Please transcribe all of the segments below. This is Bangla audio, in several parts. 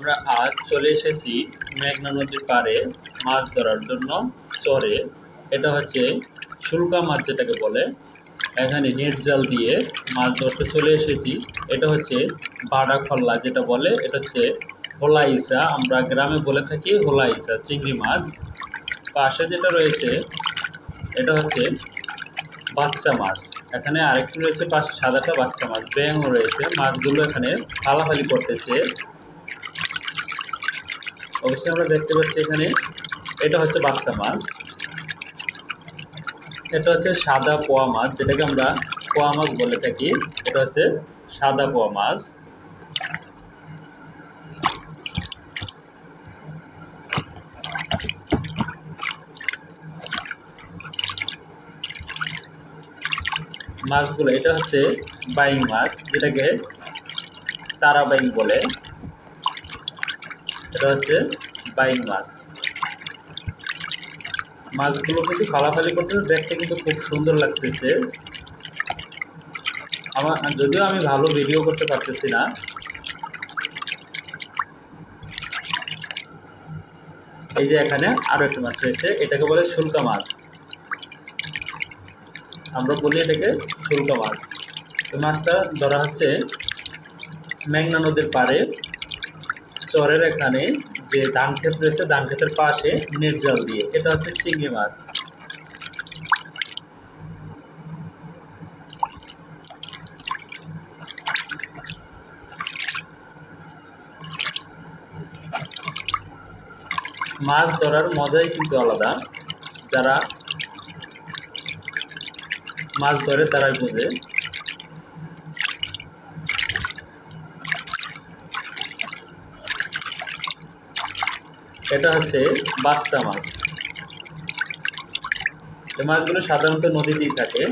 আমরা আজ চলে এসেছি মেঘনা নদীর পাড়ে মাছ ধরার জন্য চরে। এটা হচ্ছে শুল্কা মাছ যেটাকে বলে। এখানে নেট জাল দিয়ে মাছ ধরতে চলে এসেছি। এটা হচ্ছে বাডা খল্লা যেটা বলে, এটা হচ্ছে হোলা ইসা, আমরা গ্রামে বলে থাকি হোলা ইসা চিংড়ি মাছ। পাশে যেটা রয়েছে এটা হচ্ছে বাচ্চা মাছ। এখানে আরেকটি রয়েছে পাশে সাদাটা বাচ্চা মাছ, ব্যাঙও রয়েছে। মাছগুলো এখানে ফালাফালি করতেছে। অবশ্যই আমরা দেখতে পাচ্ছি এখানে এটা হচ্ছে বাচ্চা মাছ। এটা হচ্ছে সাদা পোয়া মাছ, যেটাকে আমরা পোয়া মাছ বলে থাকি। এটা হচ্ছে সাদা পোয়া মাছ। মাছগুলো এটা হচ্ছে বাইং মাছ, যেটাকে তারা বাইং বলে। এটা হচ্ছে বাইং মাছ। মাছগুলো কিন্তু ফালাফালি করতেছে, দেখতে কিন্তু খুব সুন্দর লাগতেছে। যদিও আমি ভালো ভিডিও করতে পারতেছি না। এই যে এখানে আরো একটা মাছ রয়েছে, এটাকে বলে শুল্কা মাছ। আমরা বলি এটাকে শুল্কা মাছ। এই মাছটা ধরা হচ্ছে মেঘনা নদীর পাড়ে চরের এখানে যে ধান ক্ষেত রয়েছে, ধান ক্ষেতের পাশে নেট জাল দিয়ে। এটা হচ্ছে চিংড়ি মাছ। মাছ ধরার মজাই কিন্তু আলাদা। যারা মাছ ধরে তারাই বোঝে। এটা হচ্ছে বাচ্চা মাছ। এই মাছগুলো সাধারণত নদীতেই থাকে।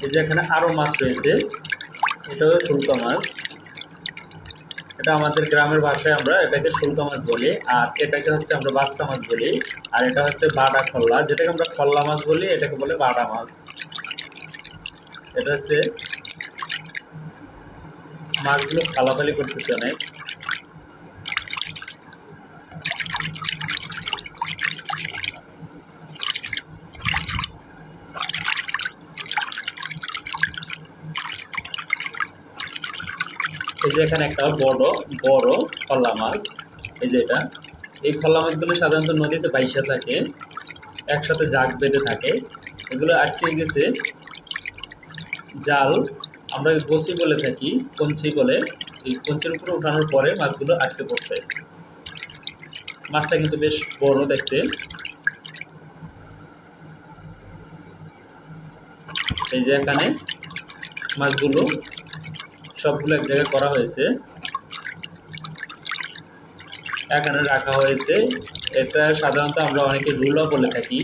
এই যে এখানে আরো মাছ রয়েছে, এটাও শুল্কা মাছ। এটা আমাদের গ্রামের ভাষায় আমরা এটাকে শুল্কা মাছ বলি, আর এটাকে হচ্ছে আমরা বাচ্চা মাছ বলি। আর এটা হচ্ছে বাডা খল্লা, যেটাকে আমরা খল্লা মাছ বলি, এটাকে বলে বাডা মাছ। এটা হচ্ছে মাছগুলো ফালাফালি করতেছে অনেক। এই যে এখানে একটা বড় বড় খল্লা মাছ। এই যে এটা, এই খল্লা মাছগুলো সাধারণত নদীতে বাইসা থাকে, একসাথে জাগ বেঁধে থাকে। এগুলো আটকে গেছে জাল, আমরা বসি বলে থাকি, কঞ্চি বলে। এই কঞ্চির উপরে উঠানোর পরে মাছগুলো আটকে পড়ছে। মাছটা কিন্তু বেশ বড় দেখতে। এই যে এখানে মাছগুলো সবগুলো এক জায়গায় করা হয়েছে, এখানে রাখা হয়েছে। এটা সাধারণত আমরা অনেকে রুলা বলে থাকি।